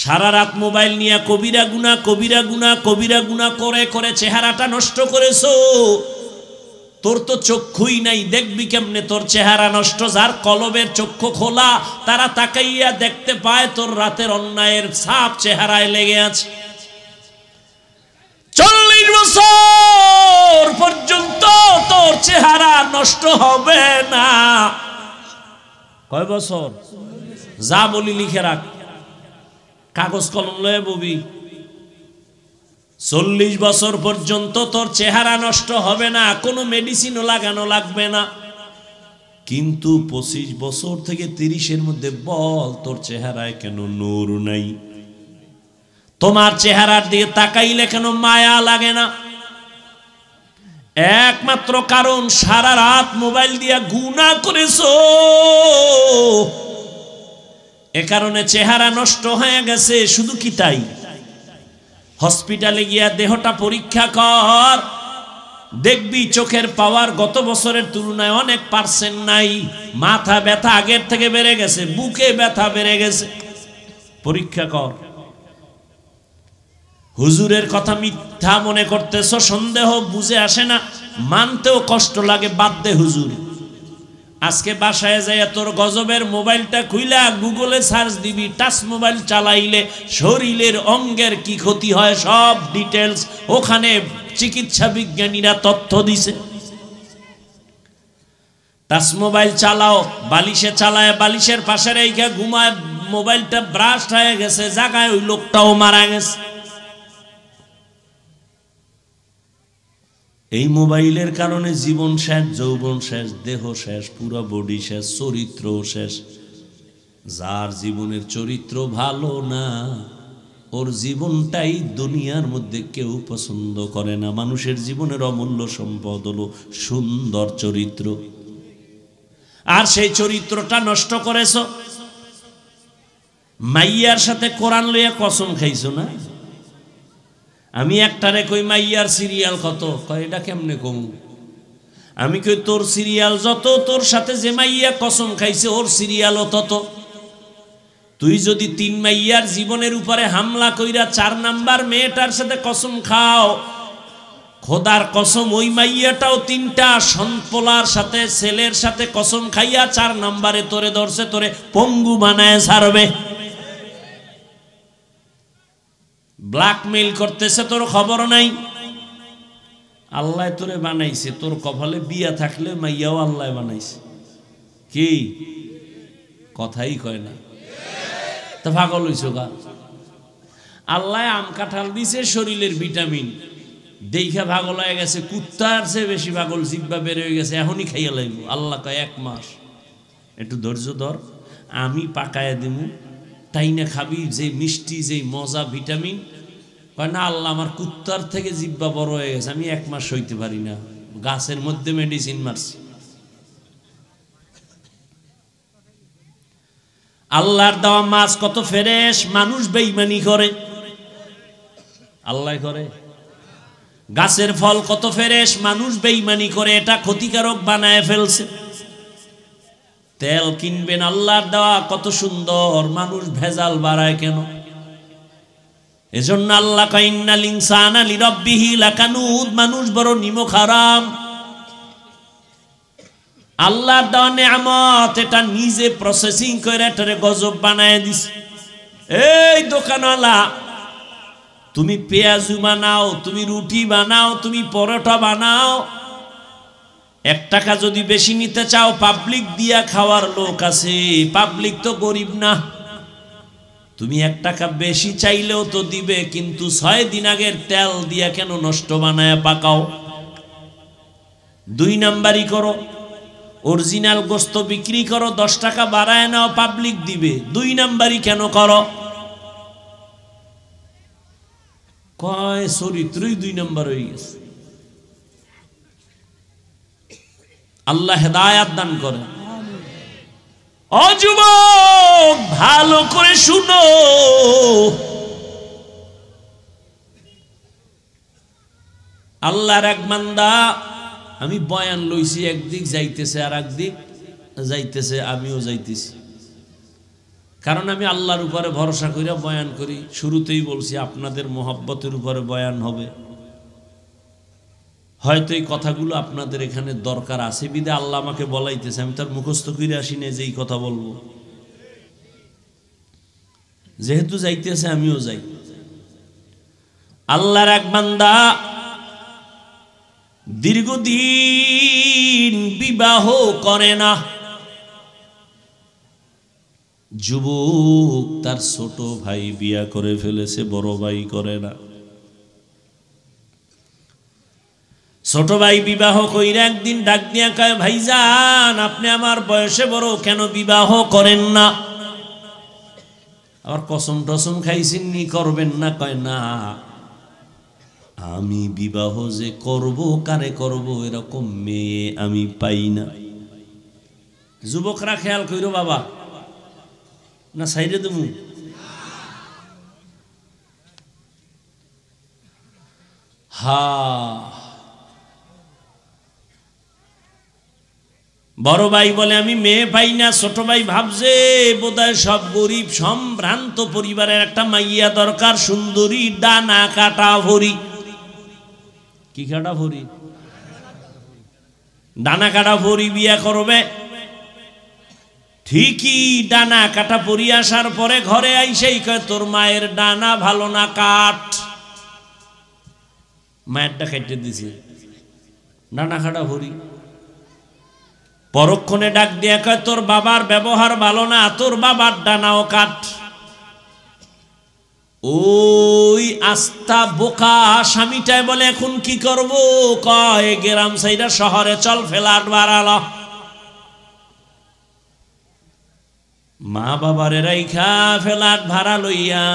সারা রাত মোবাইল নিয়ে কবিরা গুনাহ করে করে চেহারাটা নষ্ট করেছো। তোর তো চক্ষুই নাই, দেখবি কেমনে তোর চেহারা নষ্ট? যার কলবের চক্ষু খোলা তারা তাকাইয়া দেখতে পায় তোর রাতের অন্যায়ের ছাপ চেহারায় লেগে আছে। 40 বছর পর্যন্ত তোর চেহারা নষ্ট হবে না। কয় বছর? যা বলি লিখে রাখ, কাগজ কলম লয়ে ববি। 40 বছর পর্যন্ত তোর চেহারা নষ্ট হবে না, কোনো মেডিসিনও লাগানো লাগবে না। কিন্তু 25 বছর থেকে 30-এর মধ্যে বল তোর চেহারায় কেন নূর নাই? তোমার চেহারার দিকে তাকাইলে কেন মায়া লাগে না? একমাত্র কারণ সারা রাত মোবাইল দিয়া গুনাহ করেছো, এ কারণে চেহারা নষ্ট হয়ে গেছে। শুধু কি তাই? হসপিটালে গিয়া দেহটা পরীক্ষা কর, দেখবি চোখের পাওয়ার গত বছরের তুলনায় অনেক পার্সেন্ট নাই। মাথা ব্যথা আগের থেকে বেড়ে গেছে, বুকে ব্যথা বেড়ে গেছে। পরীক্ষা কর। হুজুরের কথা মিথ্যা মনে করতেছ, সন্দেহ বুঝে আসে না, মানতেও কষ্ট লাগে, বাদ দে হুজুর। আজকে বাসায় যাইয়া তোর গজবের মোবাইলটা খুইলা গুগলে সার্চ দিবি, টাচ মোবাইল চালাইলে শরীরের অঙ্গের কি ক্ষতি হয় সব ডিটেলস ওখানে চিকিৎসা বিজ্ঞানীরা তথ্য দিছে। টাচ মোবাইল চালাও, বালিশে চালায়, বালিশের পাশে রেখে ঘুমায়, মোবাইলটা ব্রাস্ট হয়ে গেছে, জায়গায় ওই লোকটাও মারা গেছে। এই মোবাইলের কারণে জীবন শেষ, যৌবন শেষ, দেহ শেষ, পুরো বডি শেষ, চরিত্র শেষ। যার জীবনের চরিত্র ভালো না, ওর জীবনটাই দুনিয়ার মধ্যে কেউ পছন্দ করে না। মানুষের জীবনের অমূল্য সম্পদ হলো সুন্দর চরিত্র, আর সেই চরিত্রটা নষ্ট করেছ। মাইয়ার সাথে কোরআন লইয়া কসম খাইছো না? আমি একটারে কই মাইয়ার সিরিয়াল কত, কয় এটা কেমনে কম? আমি কই তোর সিরিয়াল যত, তোর সাথে যে মাইয়া কসম খাইছে ওর সিরিয়ালও তত। তুই যদি 3 মাইয়ার জীবনের উপরে হামলা কইরা 4 নাম্বার মেয়েটার সাথে কসম খাও, খোদার কসম ওই মাইয়াটাও 3টা সন্পলার সাথে ছেলের সাথে কসম খাইয়া 4 নাম্বারে তোরে ধরছে, তোরে পঙ্গু বানায় ছাড়বে। ব্ল্যাকমেইল করতেছে, তোর খবর নাই। আল্লাহ তোরে বানাইছে, তোর কপালে বিয়া থাকলে মাইয়াও আল্লাহ বানাইছে। কি কথাই কয় না, তা পাগল হইছো গা? আল্লাহ আম কাঁঠাল দিছে শরীরের ভিটামিন, দেখা পাগল হয়ে গেছে। কুত্তার চেয়ে বেশি পাগল, জিব্বা বের হয়ে গেছে, এখনই খাইয়া লাগব। আল্লাহ কয় 1 মাস একটু ধৈর্য ধর, আমি পাকায় দেবো, তাই না খাবি, যে মিষ্টি, যে মজা, ভিটামিন। কয় না আল্লাহ আমার কুত্তার থেকে জিব্বা বড় হয়ে গেছে, আমি 1 মাস সইতে পারি না, গাছের মধ্যে মেডিসিন মারছি। আল্লাহর দেওয়া মাছ কত ফ্রেশ, মানুষ বেঈমানি করে, আল্লাহ করে। গাছের ফল কত ফ্রেশ, মানুষ বেঈমানি করে এটা ক্ষতিকারক বানায় ফেলছে। তেল কিনবেন আল্লাহর দেওয়া কত সুন্দর, মানুষ ভেজাল বাড়ায় কেন? এজন্য আল্লাহ কয় ইন্নাল ইনসানা লিরাব্বিহি লাকানুদ, মানুষ বড় নিমক হারাম। আল্লাহর দেওয়া নেয়ামত এটা নিজে প্রসেসিং করে এটারে গজব বানায় দিছে। এই দোকানওয়ালা, তুমি পেঁয়াজু বানাও, তুমি রুটি বানাও, তুমি পরোটা বানাও, 1 টাকা যদি বেশি নিতে চাও, পাবলিক দিয়া খাওয়ার লোক আছে, পাবলিক তো গরিব না। তুমি 1 টাকা বেশি চাইলেও তো দিবে, কিন্তু 6 দিন আগের তেল দিয়া কেন নষ্ট বানায় পাকাও? 2 নাম্বারই করো, অরিজিনাল গোস্ত বিক্রি করো, 10 টাকা বাড়ায় নাও, পাবলিক দিবে। 2 নাম্বারই কেন করো? কয় চরিত্রই 2 নাম্বার হয়ে গেছে। আল্লাহ হেদায়াত দান করে। ও যুবক, ভালো করে শুনো, আল্লাহর এক বান্দা, আমি বয়ান লইছি, একদিক যাইতেছে আর একদিক যাইতেছে, আমিও যাইতেছি। কারণ আমি আল্লাহর উপরে ভরসা করে বয়ান করি। শুরুতেই বলছি আপনাদের মোহাব্বতের উপরে বয়ান হবে। হয়তো এই কথাগুলো আপনাদের এখানে দরকার আছে বিদে আল্লাহ আমাকে বলাইতেছে, আমি তার মুখস্থ করে আসি না যে এই কথা বলবো। যেহেতু যাইতেছে আমিও যাই। আল্লাহর এক বান্দা দীর্ঘদিন বিবাহ করে না। যুবক তার ছোট ভাই বিয়া করে ফেলেছে, বড় ভাই করে না। ছোট ভাই বিবাহ কইরা একদিন ডাক দিয়া কয়, ভাইজান আপনি আমার বয়সে বড়, কেন বিবাহ করেন না? আবার কসম টসম খাইছেন নি, করবেন না? কয় না, আমি বিবাহ যে করব, কারে করব এরকম মেয়ে আমি পাই না। যুবকরা খেয়াল কইরো বাবা, না সাইডে দেবো? হা, বড় ভাই বলে আমি মেয়ে পাই না। ছোট ভাই ভাবছে বোধহয় সব গরিব সম্ভ্রান্ত পরিবারের একটা মাইয়া দরকার, সুন্দরী, ডানা কাটা ভরি। কি কাটা ভরি? ডানা কাটা ভরি বিয়া করবে। ঠিকই ডানা কাটা পরি আসার পরে ঘরে আইসেই কয়, তোর মায়ের ডানা ভালো না, কাট। মায়েরটা কেটে দিছে, ডানা কাটা ভরি। পরক্ষণে ডাক দিয়া কয়, তোর বাবার ব্যবহার ভালো না, তোর বাবার ডানাও কাট। ওই আস্তা বোকা স্বামীটাই বলে এখন কি করব? কয় গ্রাম সাইডা শহরে চল, ফ্ল্যাট বাড়ালো। মা বাবারে রাইখা ফ্ল্যাট ভাড়া লইয়া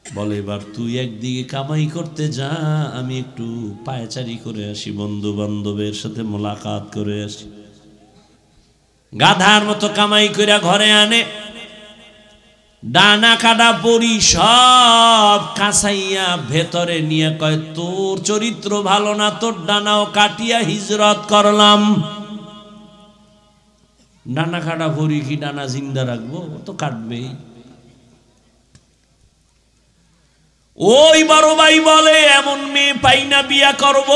বলে, এবার তুই একদিকে কামাই করতে যা, আমি একটু পায়চারি করে আসি, বন্ধু বান্ধবের সাথে মোলাকাত করে আসি। গাধার মতো কামাই করে ঘরে আনে, ডানা কাটা পরি সব কাঁচাইয়া ভেতরে নিয়ে কয়, তোর চরিত্র ভালো না, তোর ডানাও কাটিয়া হিজরত করলাম। ডানা কাটা পরি কি ডানা জিন্দা রাখবো? তো কাটবেই। ওই বড় ভাই বলে, এমন মেয়ে পাই না, বিয়া করব।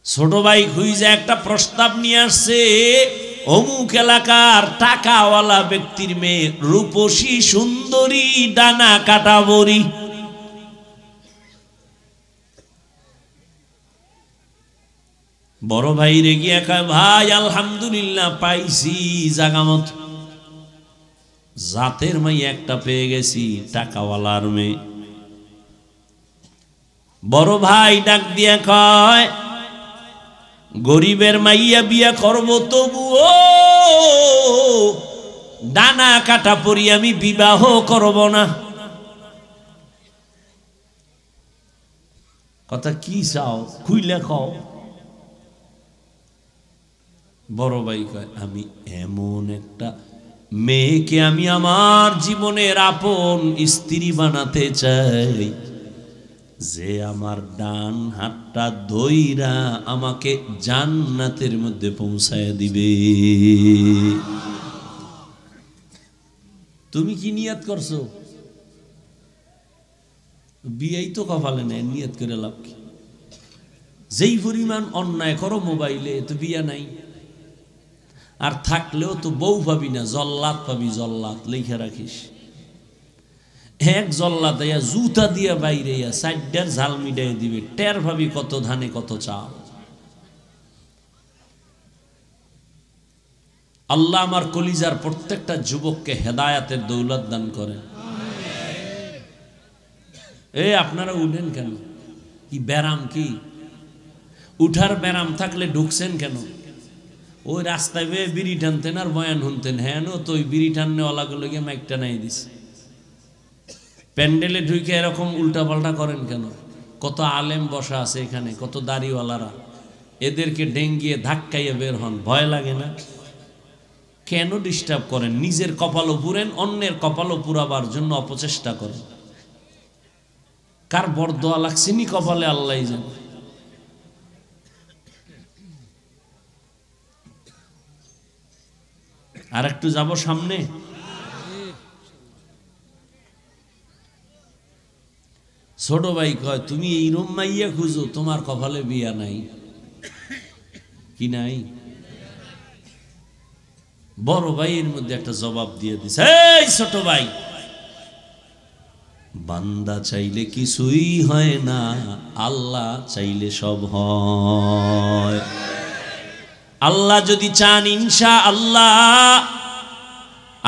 ছোট ভাই খুঁজে একটা প্রস্তাব নিয়ে আসছে, অমুক এলাকার টাকাওয়ালা ব্যক্তির মেয়ে, রূপসী সুন্দরী, ডানা কাটা বড়ি। বড় ভাই রেগিয়া কয়, ভাই আলহামদুলিল্লাহ পাইছি জাগামত, জাতের মাই একটা পেয়ে গেছি, টাকাওয়ালার মেয়ে। বড় ভাই ডাক দিয়া কয়, গরিবের মাইয়া বিয়া করব, তবুও ডানা কাটা পরি আমি বিবাহ করব না। কথা কি চাও খুইলে খাও। বড় ভাই কয়, আমি এমন একটা মেয়েকে আমি আমার জীবনের আপন স্ত্রী বানাতে চাই, যে আমার ডান হাতটা ধইরা আমাকে জান্নাতের মধ্যে পৌঁছায় দিবে। তুমি কি নিয়ত করছো? বিয়েই তো কপালে নেই, নিয়ত করে লাভ কি? যেই পরিমাণ অন্যায় করো মোবাইলে, তো বিয়া নাই। আর থাকলেও তো বউ পাবি না, জল্লাদ পাবি, জল্লাদ লিখে রাখিস। এক জল্লাদ জুতা দিয়া বাইরে সাইডার ঝাল মিটাই দিবে, টের ভাবি কত ধানে কত চাল। আল্লাহ আমার কলিজার প্রত্যেকটা যুবককে হেদায়াতের দৌলত দান করে। আপনারা উঠেন কেন? কি ব্যারাম? কি উঠার ব্যারাম থাকলে ঢুকছেন কেন? ওই রাস্তায় বেয়ে বিড়ি টানতেন আর বয়ান শুনতেন। হ্যাঁ তো ওই বিড়ি টাননেওয়ালাগুলো গিয়ে মাইকটা নাই দিছে। প্যান্ডেলে ঢুকে এরকম উল্টা পাল্টা করেন কেন? কত আলেম বসা আছে এখানে, কত দাড়িওয়ালারা, এদেরকে ডেঙ্গিয়ে ধাক্কাইয়ে বের হন, ভয় লাগে না? কেন ডিস্টার্ব করেন? নিজের কপালও পুরেন, অন্যের কপালও পুরাবার জন্য অপচেষ্টা করেন। কার বরদোয়া লাগছেনি কপালে আল্লাহ জানে। আর একটু যাব সামনে। ছোট ভাই কয় তুমি এইরম মাইয়া খুঁজো, তোমার কপালে বিয়া নাই। কি নাই? বড় ভাই এর মধ্যে একটা জবাব দিয়ে দিছে, এই ছোট ভাই, বান্দা চাইলে কিছুই হয় না, আল্লাহ চাইলে সব হয়। আল্লাহ যদি চান ইনশাআল্লাহ,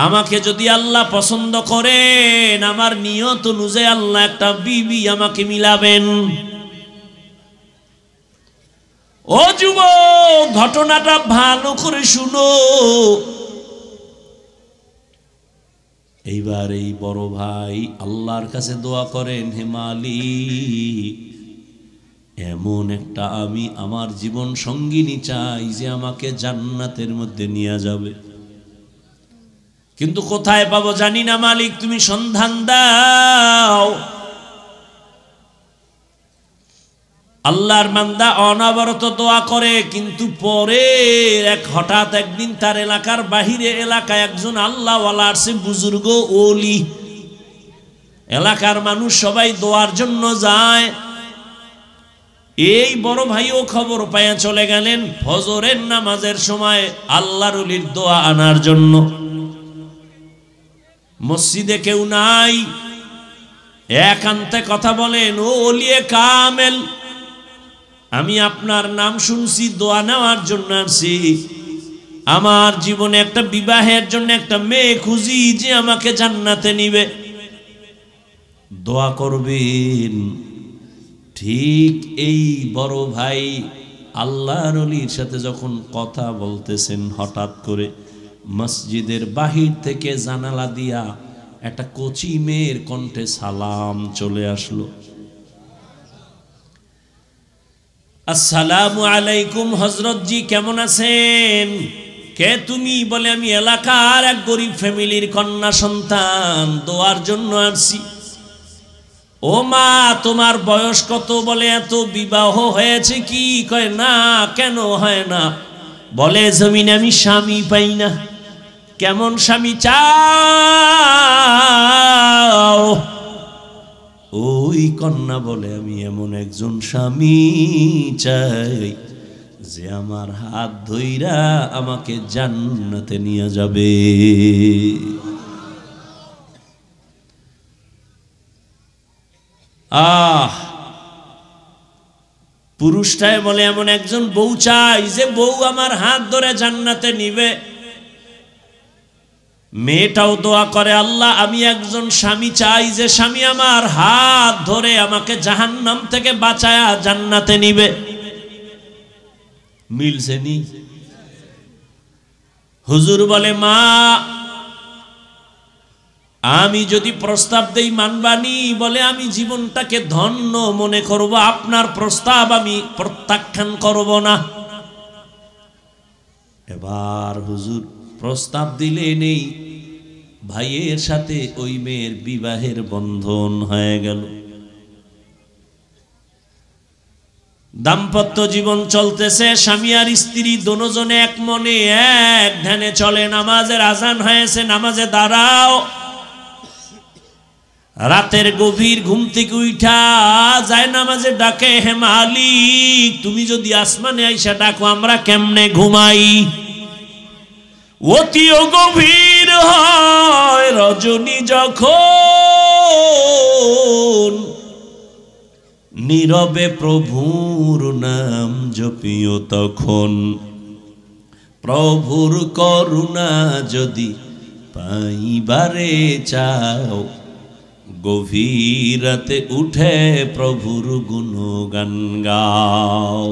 আমাকে যদি আল্লাহ পছন্দ করেন, আমার নিয়ত অনুযায়ী আল্লাহ একটা বিবি আমাকে মিলাবেন। ও যুবক, ঘটনাটা ভালো করে শুনো। এইবার এই বড় ভাই আল্লাহর কাছে দোয়া করেন, হে মালিক, এমন একটা আমি আমার জীবন সঙ্গিনী চাই যে আমাকে জান্নাতের মধ্যে নিয়ে যাবে, কিন্তু কোথায় পাবো জানি না, মালিক তুমি সন্ধান দাও। আল্লাহর বান্দা অনবরত দোয়া করে, কিন্তু পরে হঠাৎ একদিন তার এলাকার বাহিরে এলাকায় একজন আল্লাহওয়ালা আসছে, বুজুর্গ ওলি। এলাকার মানুষ সবাই দোয়ার জন্য যায়। এই বড় ভাইও খবর পাইয়া চলে গেলেন ফজরের নামাজের সময় আল্লাহর ওলির দোয়া আনার জন্য। মসজিদে কেউ নাই, একান্তে কথা বলেন, ও ওলিয়ে কামেল, আমি আপনার নাম শুনছি, দোয়া নেওয়ার জন্য আসছি। আমার জীবনে একটা বিবাহের জন্য একটা মেয়ে খুঁজি যে আমাকে জান্নাতে নিবে, দোয়া করবেন। ঠিক এই বড় ভাই আল্লাহর ওলির সাথে যখন কথা বলতেছেন, হঠাৎ করে মসজিদের বাহির থেকে জানালা দিয়া একটা কচি মেয়ের কণ্ঠে সালাম চলে আসলো, আসসালামু আলাইকুম হযরত জি, কেমন আছেন? কে তুমি? বলে আমি এলাকার এক গরিব ফ্যামিলির কন্যা সন্তান, দোয়ার জন্য আসছি। ও মা, তোমার বয়স কত? বলে এত, বিবাহ হয়েছে কি? কয় না। কেন হয় না? বলে জমিনে আমি স্বামী পাই না। কেমন স্বামী চাও? ওই কন্যা বলে আমি এমন একজন স্বামী চাই যে আমার হাত ধইরা আমাকে জান্নাতে নিয়ে যাবে। পুরুষটাই বলে এমন একজন বউ চাই যে বউ আমার হাত ধরে জান্নাতে নিবে। মেয়েটাও দোয়া করে, আল্লাহ আমি একজন স্বামী চাই যে স্বামী আমার হাত ধরে আমাকে জাহান্নাম থেকে বাঁচায়া জান্নাতে নিবে। মিলছে নি? হুজুর বলে, মা আমি যদি প্রস্তাব দেই মানবানি? বলে আমি জীবনটাকে ধন্য মনে করব, আপনার প্রস্তাব আমি প্রত্যাখ্যান করব না। এবার হুজুর প্রস্তাব দিলে নেই, ভাইয়ের সাথে ওই মেয়ের বিবাহের বন্ধন হয়ে গেল। দাম্পত্য জীবন চলতেছে, স্বামী আর স্ত্রী দুজনে এক মনে এক ধ্যানে চলে। নামাজের আজান হয়েছে, নামাজে দাঁড়াও। রাতের গভীর ঘুম থেকে উঠা যায় নামাজে ডাকে, হে মালিক তুমি যদি আসমানে আইসা ডাকো আমরা কেমনে ঘুমাই? অতিও গভীর হয় রজনী যখন, নীরবে প্রভুর নাম জপিও তখন। প্রভুর করুণা যদি পাইবারে চাও, গভীর রাতে উঠে প্রভুর গুণগান গাও।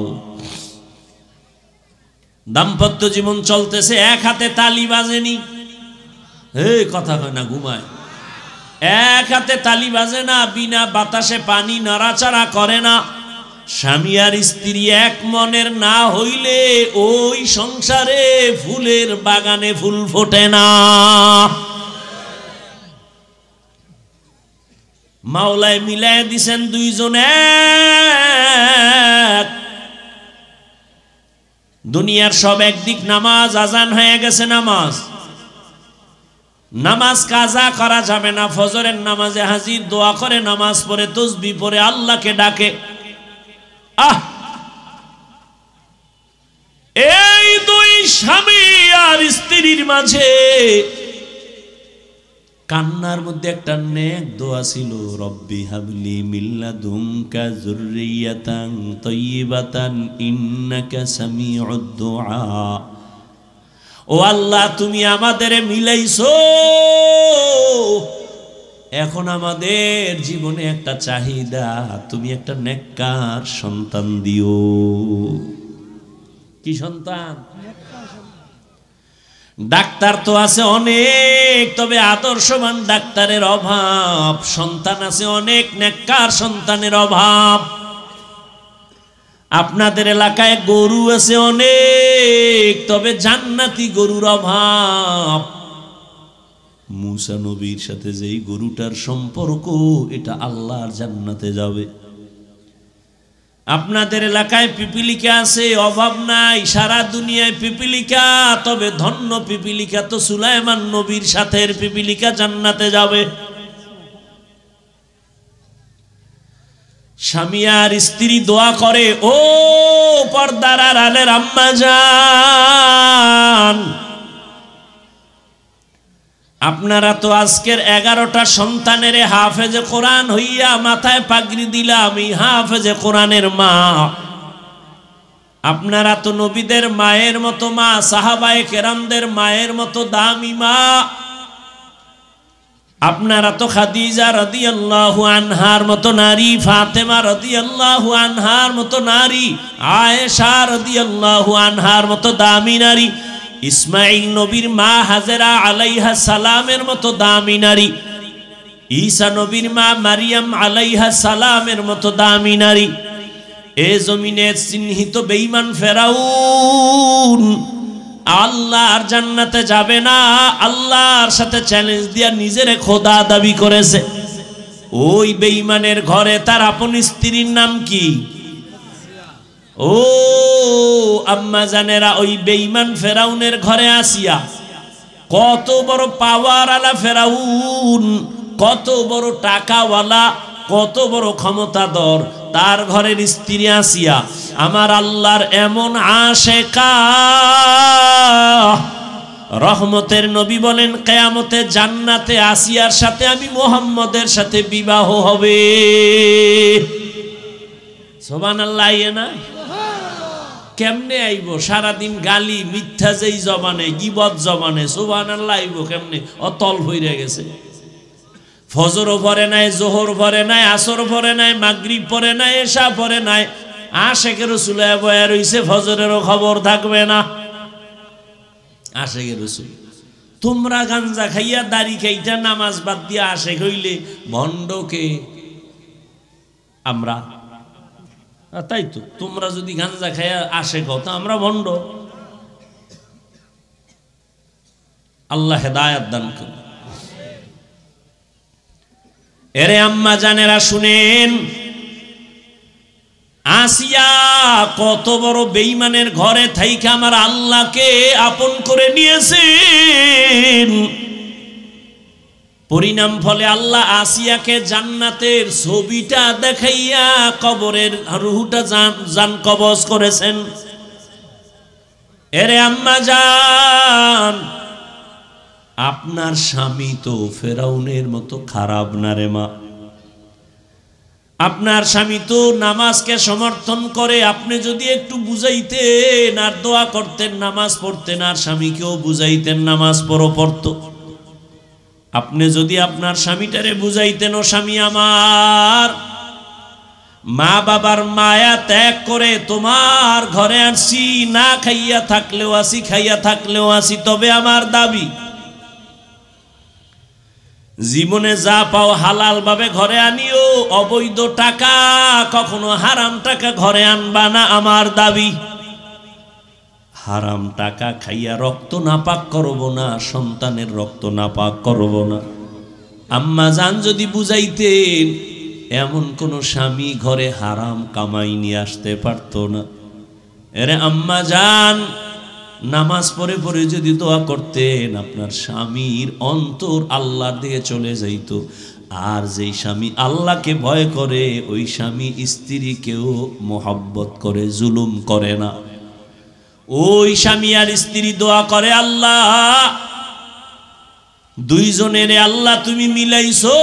দাম্পত্য জীবন চলতেছে, এক হাতে তালি বাজেনি, কথা কয় না, ঘুমায়। এক হাতে তালি বাজে না, বিনা বাতাসে পানি নাড়াচাড়া করে না। স্বামী আর স্ত্রী এক মনের না হইলে ওই সংসারে ফুলের বাগানে ফুল ফোটে না। মাওলায় মিলাই দিছেন দুইজনে। দুনিয়ার সব একদিক, নামাজ আজান হয়ে গেছে, নামাজ নামাজ কাজা করা যাবে না, ফজরের নামাজে হাজির, দোয়া করে, নামাজ পড়ে, তাসবিহ পড়ে আল্লাহকে ডাকে। এই দুই স্বামী আর স্ত্রীর মাঝে কান্নার মধ্যে একটা নেক দোয়া ছিল, রব্বি হাবলি মিন লাদুনকা যুররিয়াতান তাইয়্যিবাতান ইন্নাকা সামিউদ দুআ। ও আল্লাহ, তুমি আমাদের মিলাইছো, এখন আমাদের জীবনে একটা চাহিদা, তুমি একটা নেককার সন্তান দিও। কি সন্তান? ডাক্তার তো আছে অনেক, তবে আদর্শবান ডাক্তারের অভাব। সন্তান আছে অনেক, নেককার সন্তানের অভাব। আপনাদের এলাকায় গরু আছে অনেক, তবে জান্নাতি গরুর অভাব। মুসা নবীর সাথে যেই গরুটার সম্পর্ক, এটা আল্লাহর জান্নাতে যাবে। আপনাদের এলাকায় পিপিলিকা আছে, অভাব নাই, সারা দুনিয়ায় পিপিলিকা, তবে ধন্য পিপিলিকা তো সুলাইমান নবীর সাথে পিপিলিকা জান্নাতে যাবে। স্বামী আর স্ত্রী দোয়া করে, ও পর্দার আড়ালের আম্মা জান, আপনারা তো আজকের 11টা সন্তানের হাফেজে কোরআন হইয়া মাথায় পাগড়ি দিলাম, এই হাফেজে কোরআনের মা। আপনারা তো নবীদের মায়ের মতো মা, সাহাবায়ে কেরামদের মায়ের মতো দামি মা। আপনারা তো খাদিজা রাদিয়াল্লাহু আনহার মতো নারী, ফাতেমা রাদিয়াল্লাহু আনহার মতো নারী, আয়েশা রাদিয়াল্লাহু আনহার মতো দামি নারী, ইসমাইল নবীর মা হাজেরা আলাইহা সালামের মতো দামি নারী, ঈসা নবীর মা মারিয়াম আলাইহা সালামের মতো দামি নারী। এ জমিনের চিহ্নিত বেঈমান ফেরাউন আল্লাহর জান্নাতে যাবে না, আল্লাহর সাথে চ্যালেঞ্জ দিয়া নিজের খোদা দাবি করেছে। ওই বেঈমানের ঘরে তার আপন স্ত্রীর নাম কি? ও আম্মা জানেরা, ওই বেঈমান ফেরাউনের ঘরে আসিয়া, কত বড় পাওয়ার আলা ফেরাউন, কত বড় টাকাওয়ালা, কত বড় ক্ষমতাধর, তার ঘরের স্ত্রী আসিয়া আমার আল্লাহর এমন আশেকা। রহমতের নবী বলেন, কিয়ামতে জান্নাতে আসিয়ার সাথে আমি মুহাম্মদের সাথে বিবাহ হবে। সুবহানাল্লাহ। না কেমনে আইব? সারাদিন গালি মিথ্যা যেই জবানে, গীবত জবানে, সুবহানাল্লাহ আইব কেমনে? অতল হইয়া গেছে। ফজরও পড়ে নাই, জোহর পড়ে নাই, আসর পড়ে নাই, মাগরিব পড়ে নাই, এশা পড়ে নাই, আশেকে রাসূল বয়া রইছে, ফজরেরও খবর থাকবে না। আশেকে রাসূল, তোমরা গাঞ্জা খাইয়া দাড়ি খাইটা নামাজ বাদ দিয়া আশেক হইলে ভণ্ডকে আমরা। তাই তো, তোমরা যদি গাঞ্জা খাইয়া আশেক হও তো আমরা ভণ্ড। আল্লাহ হেদায়েত দান করুন। এরে আম্মা জানেরা শুনেন, আসিয়া কত বড় বেঈমানের ঘরে থাইকা আমার আল্লাহকে আপন করে নিয়েছেন। পরিণাম ফলে আল্লাহ আসিয়াকে জান্নাতের ছবিটা দেখাইয়া কবরের রুহটা জান কবজ করেছেন। এরে আম্মা জান, আপনার স্বামী তো ফেরাউনের মতো খারাপ না রে মা। আপনার স্বামী তো নামাজকে সমর্থন করে। আপনি যদি একটু বুঝাইতেন আর দোয়া করতেন, নামাজ পড়তেন, আর স্বামীকেও বুঝাইতেন নামাজ পড়তো। আপনি যদি আপনার স্বামীটারে বুঝাইতেন, ও স্বামী আমার, মা বাবার মায়া ত্যাগ করে তোমার ঘরে আসি, না খাইয়া থাকলেও আসি, খাইয়া থাকলেও আসি, তবে আমার দাবি জীবনে যা পাও হালাল ভাবে ঘরে আনিও, অবৈধ টাকা, কখনো হারাম টাকা ঘরে আনবা না, আমার দাবি। হারাম টাকা খাইয়া রক্ত নাপাক করব না, সন্তানের রক্ত নাপাক করব না। আম্মা জান যদি বুঝাইতেন, এমন কোন স্বামী ঘরে হারাম কামাই নিয়ে আসতে পারতো না। এরে আম্মা জান, নামাজ পড়ে পড়ে যদি দোয়া করতেন আপনার স্বামীর অন্তর আল্লাহর দিকে চলে যাইত। আর যেই স্বামী আল্লাহকে ভয় করে ওই স্বামী স্ত্রীকেও মোহাব্বত করে, জুলুম করে না। ওই স্বামী আর স্ত্রী দোয়া করে, আল্লাহ দুইজনের আল্লাহ তুমি মিলাইছো,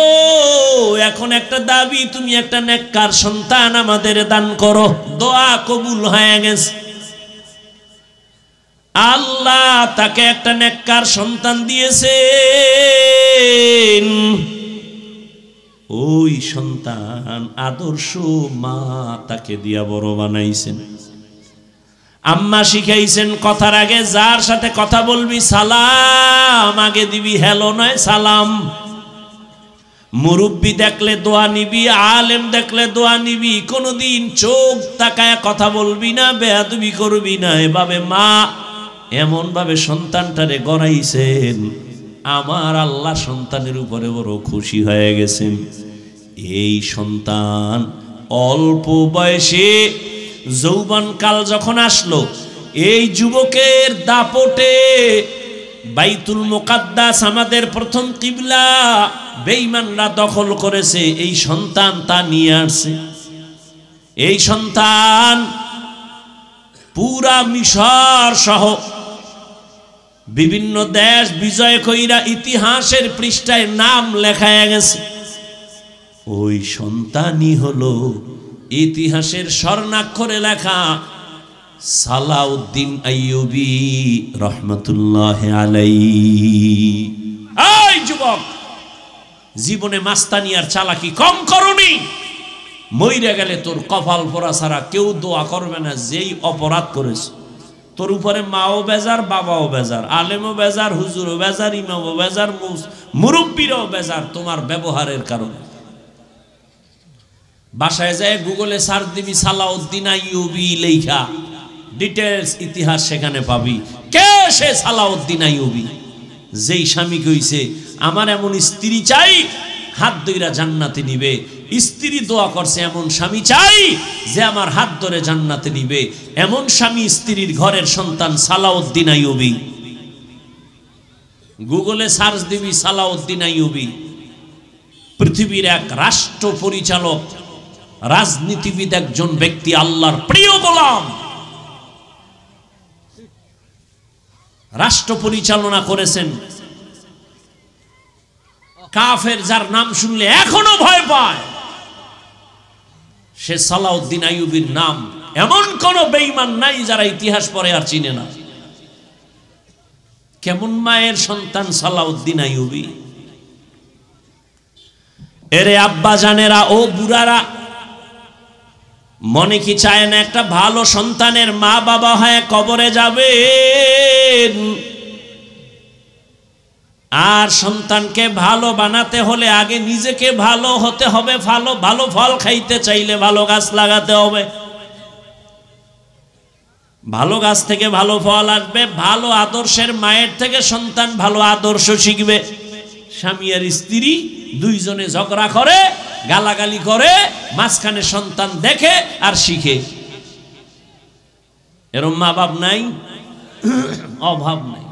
এখন একটা দাবি, তুমি একটা নেককার সন্তান আমাদের দান করো। দোয়া কবুল হয়ে গেছে। আল্লাহ তাকে একটা নেককার সন্তান দিয়েছেন। ওই সন্তান আদর্শ মা তাকে দিয়া বড় বানাইছেন। আম্মা শিখাইছেন কথার আগে যার সাথে কথা বলবি সালাম আগে দিবি, হ্যালো নয় সালাম। মুরব্বি দেখলে দোয়া নিবি, আলেম দেখলে দোয়া নিবি, কোনোদিন চোখ তাকায় কথা বলবি না, বেয়াদবি করবি না। এভাবে মা এমন ভাবে সন্তানটারে গড়াইছেন, আমার আল্লাহ সন্তানের উপরে বড় খুশি হয়ে গেছেন। এই সন্তান অল্প বয়সে যৌবনকাল যখন আসলো, এই যুবকের দাপটে বাইতুল মুকাদ্দাস আমাদের প্রথম কিবলা বেঈমানরা দখল করেছে। এই সন্তান তা নিয়ে আসছে। এই সন্তান পুরা মিশর সহ বিভিন্ন দেশ বিজয় কইরা ইতিহাসের পৃষ্ঠায় নাম লেখায় গেছে। ওই সন্তানই হলো ইতিহাসের স্বর্ণাক্ষরে লেখা সালাউদ্দিন আইয়ুবী রহমাতুল্লাহ আলাইহি। এই যুবক, জীবনে মাস্তানি আর চালাকি কম করনি, মইরা গেলে তোর কপাল পোড়া ছাড়া কেউ দোয়া করবে না। যেই অপরাধ করেছে তোর উপরে মাও বেজার, বাবাও বেজার, আলেমও বেজার, হুজুরও বেজার, ইমামও বেজার, মুরব্বীরাও বেজার তোমার ব্যবহারের কারণে। বাসায় যায় গুগলে সার্চ দিবি সালাউদ্দিন আইয়ুবী লেখা, ডিটেলস ইতিহাস সেখানে পাবি। কে সে সালাউদ্দিন আইয়ুবী? যেই স্বামী কইছে আমার এমন স্ত্রী চাই হাত ধইরা জান্নাতে নিবে, স্ত্রী দোয়া করছে এমন স্বামী চাই যে আমার হাত ধরে জান্নাতে নিবে। এমন স্বামী স্ত্রীর ঘরের সন্তান সালাউদ্দিন আইয়ুবী। গুগলে সার্চ দিবি সালাউদ্দিন আইয়ুবী। পৃথিবীর এক রাষ্ট্র পরিচালক, রাজনীতিবিদ, একজন ব্যক্তি, আল্লাহর প্রিয় গোলাম, রাষ্ট্র পরিচালনা করেছেন। কাফের যার নাম শুনলে এখনো ভয় পায়, সে সালাউদ্দিন আইয়ুবীর নাম। এমন কোন বেঈমান নাই যারা ইতিহাস পড়ে আর চিনে না। কেমন মায়ের সন্তান সালাউদ্দিন আইয়ুবী। এরে আব্বা জানেরা, ও বুড়ারা, মনে কি চায় না একটা ভালো সন্তানের মা বাবা হয়ে কবরে যাবে? আর সন্তানকে ভালো বানাতে হলে আগে নিজেকে ভালো হতে হবে। ভালো ফল খাইতে চাইলে ভালো গাছ লাগাতে হবে। ভালো গাছ থেকে ভালো ফল আসবে। ভালো আদর্শের মায়ের থেকে সন্তান ভালো আদর্শ শিখবে। স্বামী আর স্ত্রী দুইজনে ঝগড়া করে, গালাগালি করে, মাঝখানে সন্তান দেখে আর শিখে। এরম মা বাপ নাই? অভাব নাই।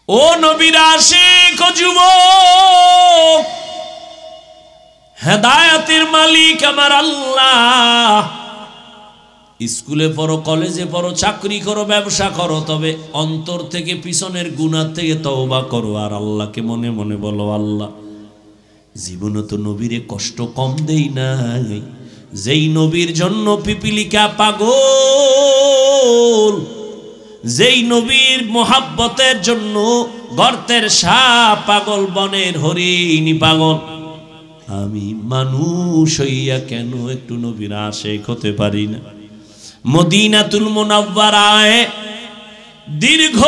ও নবীর আশিক ও যুবক, হেদায়েতের মালিক আমার আল্লাহ। স্কুলে পড়ো, কলেজে পড়ো, চাকরি করো, ব্যবসা করো, তবে অন্তর থেকে পিছনের গুনাহ থেকে তওবা করো আর আল্লাহকে মনে মনে বলো, আল্লাহ জীবনে তো নবীরে কষ্ট কম দেই নাই। যেই নবীর জন্য পিপিলিকা পাগল, যেই নবীর মোহাব্বতের জন্য গর্তের সাপ পাগল, বনের হরিণী পাগল, আমি মানুষ হইয়া কেন একটু নবীর আশিক হতে পারি না? মদিনাতুল মুনাওয়ারায় দীর্ঘ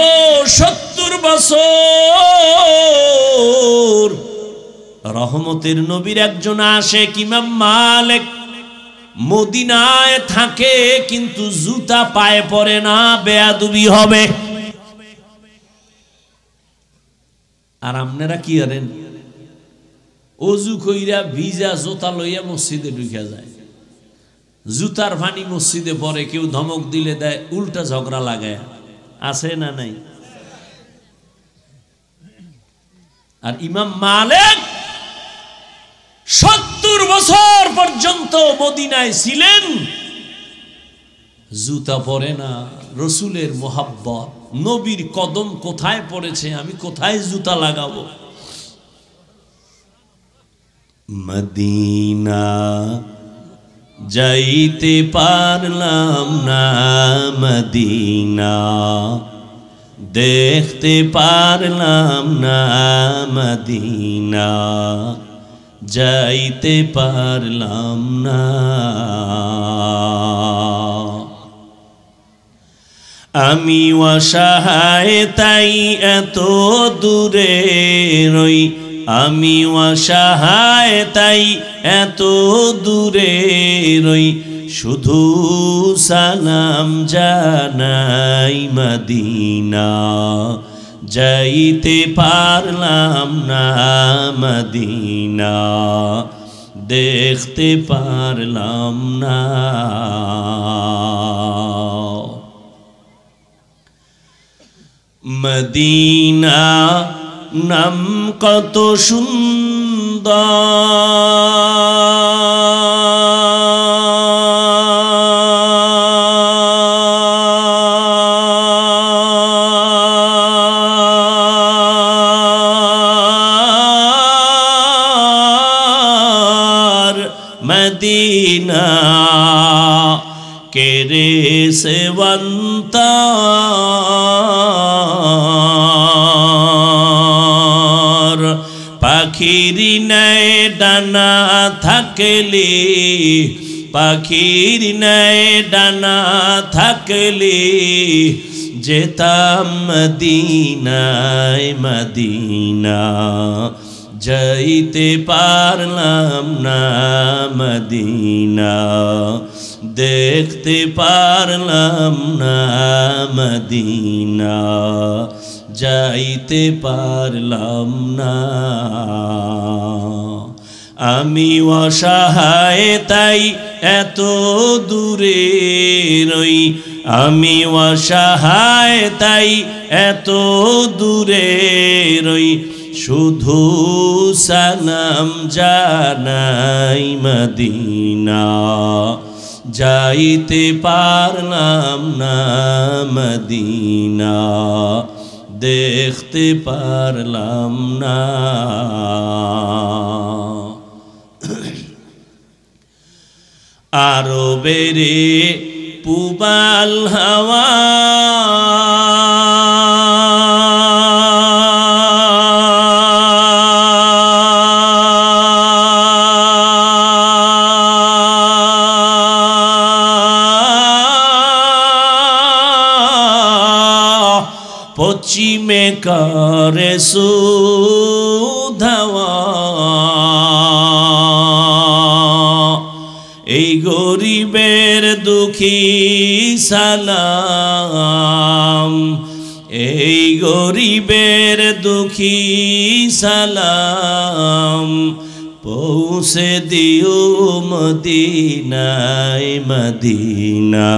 70 বছর রহমতের নবীর একজন আশিক ইমাম মালিক মদিনায় থাকে, কিন্তু জুতা পায়ে পড়ে না, বেয়াদবি হবে। আর আপনারা কি করেন? অজু কইরা ভিজা জুতা লইয়া মসজিদে ঢুকে যায়। জুতার ভানি মসজিদে পড়ে, কেউ ধমক দিলে দেয়, উল্টা ঝগড়া লাগায়, আছে না নাই? আর ইমাম মালিক 70 বছর পর্যন্ত মদিনায় ছিলেন, জুতা পরে না। রসুলের মোহাব্বত, নবীর কদম কোথায় পড়েছে, আমি কোথায় জুতা লাগাবো? মদিনা যাইতে পারলাম না, মদিনা দেখতে পারলাম না, মদিনা যাইতে পারলাম না। আমি অসহায় তাই এত দূরে রই, আমি অসহায় তাই এত দূরে রই, শুধু সালাম জানাই, মদিনা যাইতে পারলাম না, মদিনা দেখতে পারলাম না। মদিনা নাম কত সুন্দর, মদিনা কেরে সেবন্তা পাখির নাই ডানা থাকলে, পাখির নাই ডানা থাকলে যেতাম মদিনায়, মদিনা যাইতে পারলাম না, মদিনা দেখতে পারলাম না, মদিনা যাইতে পারলাম না। আমি অসহায় তাই এত দূরে রই, আমি অসহায় তাই এত দূরে রই, শুধু সালাম জানাই, মদিনা যাইতে পারলাম না, মদিনা দেখতে পারলাম না। আরবেরে পুবাল হাওয়া পশ্চিমে করে সুধাওয়া, এই গরিবের দুঃখী সালাম, এই গরিবের দুঃখী সালাম পৌঁছে দিও মদিনায়, মদিনা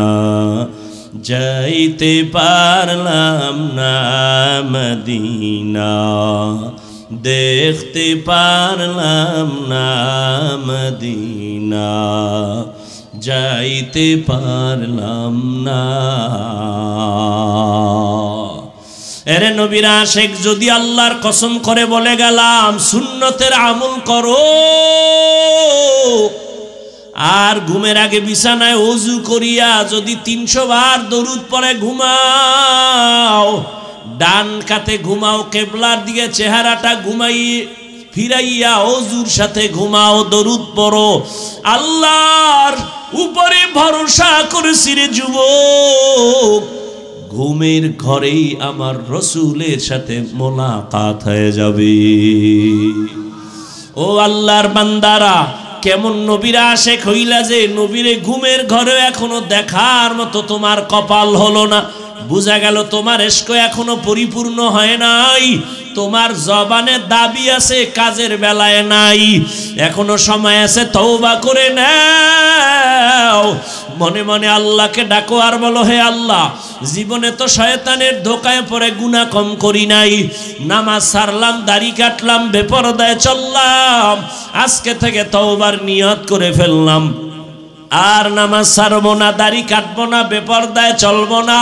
যাইতে পারলাম না, মদিনা দেখতে পারলাম না, মদিনা যাইতে পারলাম না। এরে নবীর আশিক যদি আল্লাহর কসম করে বলে গেলাম সুন্নতের আমল করো, আর ঘুমের আগে বিছানায় ওযু করিয়া যদি 300 বার দরুদ পড়ে ঘুমাও, ডান কাতে ঘুমাও, কিবলার দিকে চেহারাটা ঘুমাই ফিরাইয়া ওযুর সাথে ঘুমাও, দরুদ পড়ো, আল্লাহর উপরে ভরসা করেছি রে যুবক, ঘুমের ঘরেই আমার রসুলের সাথে মোলাকাত হয়ে যাবে। ও আল্লাহর বান্দারা, কেমন নবীর আশিক হইলা যে নবীরে ঘুমের ঘরে এখনো দেখার মতো তোমার কপাল হলো না, বুঝা গেল তোমার ইশক এখনো পরিপূর্ণ হয় নাই। তোমার জবানে দাবি আছে, কাজের বেলায় নাই। এখনো সময় আছে, তওবা করে নাও। মনে মনে আল্লাহকে ডাকো আর বলো, হে আল্লাহ, জীবনে তো শয়তানের ধোকায় পড়ে গুনাহ কম করি নাই। নামাজ ছাড়লাম, দাড়ি কাটলাম, বেপরদায় চললাম। আজকে থেকে তওবার নিয়ত করে ফেললাম। আর নামাজ ছাড়বো না, দাড়ি কাটবো না, বেপরদায় চলবো না,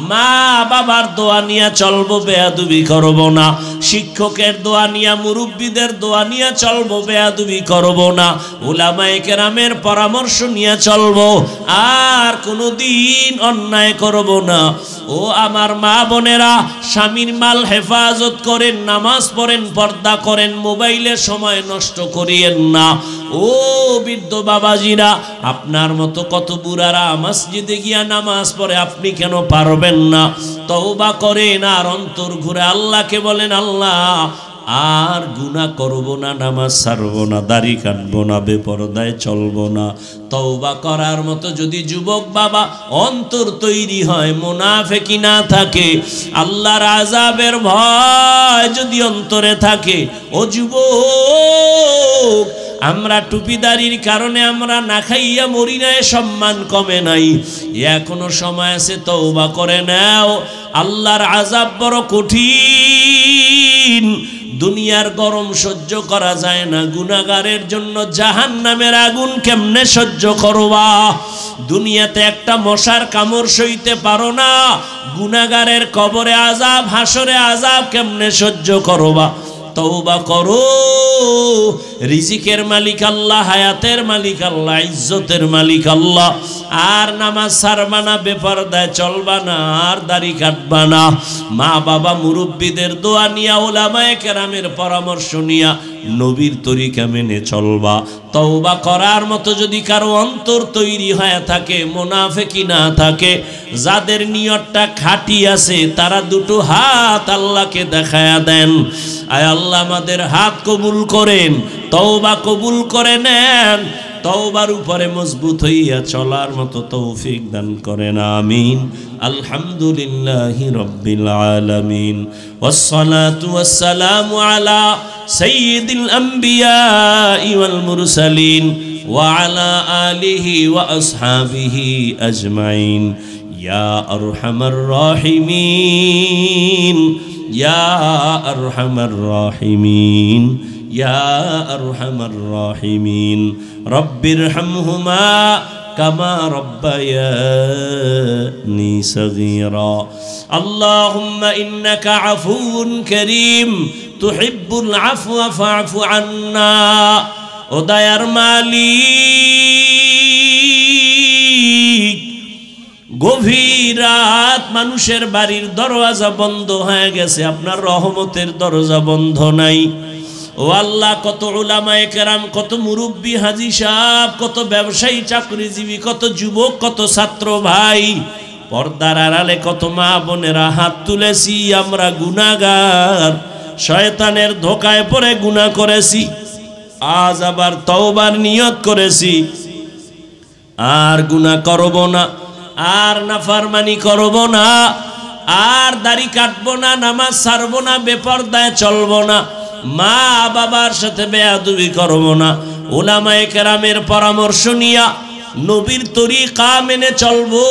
মা বাবার দোয়া নিয়ে চলবো, বেয়াদবি করবো না, শিক্ষকের দোয়া নিয়ে, মুরব্বীদের দোয়া নিয়ে চলবো, বেয়াদবি করবো না, উলামায়ে কেরামের পরামর্শ নিয়ে চলবো, আর কোনোদিন অন্যায় করবো না। ও আমার মা বোনেরা, স্বামীর মাল হেফাজত করেন, নামাজ পড়েন, পর্দা করেন, মোবাইলে সময় নষ্ট করিয়েন না। ও বৃদ্ধ বাবাজিরা, আপনার মতো কত বুড়ারা মসজিদে গিয়া নামাজ পড়ে, আপনি কেন পারবেন না? তওবা করেন আর অন্তর ঘুরে আল্লাহকে বলেন, আল্লাহ আর গুনাহ করব না, নামাজ ছাড়বো না, দাড়ি কাটবো না, বেপরদায় চলবো না। তওবা করার মতো যদি যুবক বাবা অন্তর তৈরি হয়, মুনাফিকি না থাকে, আল্লাহর আযাবের ভয় যদি অন্তরে থাকে, ও যুবক, আমরা টুপিদারির কারণে আমরা না খাইয়া মরি না, সম্মান কমে নাই। এখনো সময় আছে, তওবা করে নাও। আল্লাহর আযাব বড় কঠিন, দুনিয়ার গরম সহ্য করা যায় না, গুনাহগারের জন্য জাহান্নামের আগুন কেমনে সহ্য করবা? দুনিয়াতে একটা মশার কামড় সইতে পারো না, গুনাহগারের কবরে আযাব, হাসরে আযাব কেমনে সহ্য করবা? তওবা করো। রিজিকের মালিক আল্লাহ, হায়াতের মালিক আল্লাহ, ইজ্জতের মালিক আল্লাহ। আর নামাজ ছাড়বা না, বেপরদায় চলবা না, আর দাড়ি কাটবা না, মা বাবা মুরব্বীদের দোয়া নিয়া, উলামায়ে কেরামের পরামর্শ নিয়া নবীর তরিকা মেনে চলবা। তওবা করার মতো যদি কারো অন্তর তৈরি হয়ে থাকে, মুনাফিকি না থাকে, যাদের নিয়তটা খাঁটি আছে, তারা দুটো হাত আল্লাহকে দেখায়া দেন, আয় আল্লাহ আমাদের হাত কবুল করেন, তওবা কবুল করে নেন, তওবার উপরে মজবুত হইয়া চলার মতো তৌফিক দান করেন, আমিন। আলহামদুলিল্লাহি রাব্বিল আলামিন, ওয়াসসালাতু ওয়াসসালামু আলা সাইয়্যিদিল আম্বিয়া ওয়াল মুরসালিন ওয়া আলা আলিহি ওয়া আসহাবিহি আজমাইন। ইয়া আরহামার রাহিমিন, ইয়া আরহামার রাহিমিন, ইয়া আরহামার রাহিমিন। রব্বিরহামহুমা কামা রব্বায়ানি সগীরা। আল্লাহুম্মা ইন্নাকা আফুউন কারীম তুহিব্বুল আফওয়া ফা'ফু আন্না। ও দয়ার মালিক, গভীর রাত, মানুষের বাড়ির দরজা বন্ধ হয়ে গেছে, আপনার রহমতের দরজা বন্ধ নাই। ও আল্লাহ, কত উলামায়ে কেরাম, কত মুরব্বী হাজী সাহেব, কত ব্যবসায়ী, চাকরিজীবী, কত যুবক, কত ছাত্র ভাই, পর্দার আড়ালে কত মা বোনেরা হাত তুলেছি। আমরা গুনাহগার, শয়তানের ধোকায় পড়ে গুনাহ করেছি, আজ আবার তওবার নিয়ত করেছি, আর গুনাহ করব না, আর নাফরমানি করব না, আর দাড়ি কাটবো না, নামাজ ছাড়বো না, বেপরদায় চলবো না, মা বাবার সাথে বেয়াদবি করব না, উলামায়ে কেরামের পরামর্শ নিয়া নবীর তরিকা মেনে চলবো,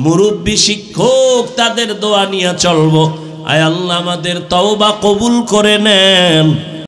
মুরব্বী শিক্ষক তাদের দোয়া নিয়ে চলবো। আয় আল্লাহ আমাদের তওবা কবুল করে নেন।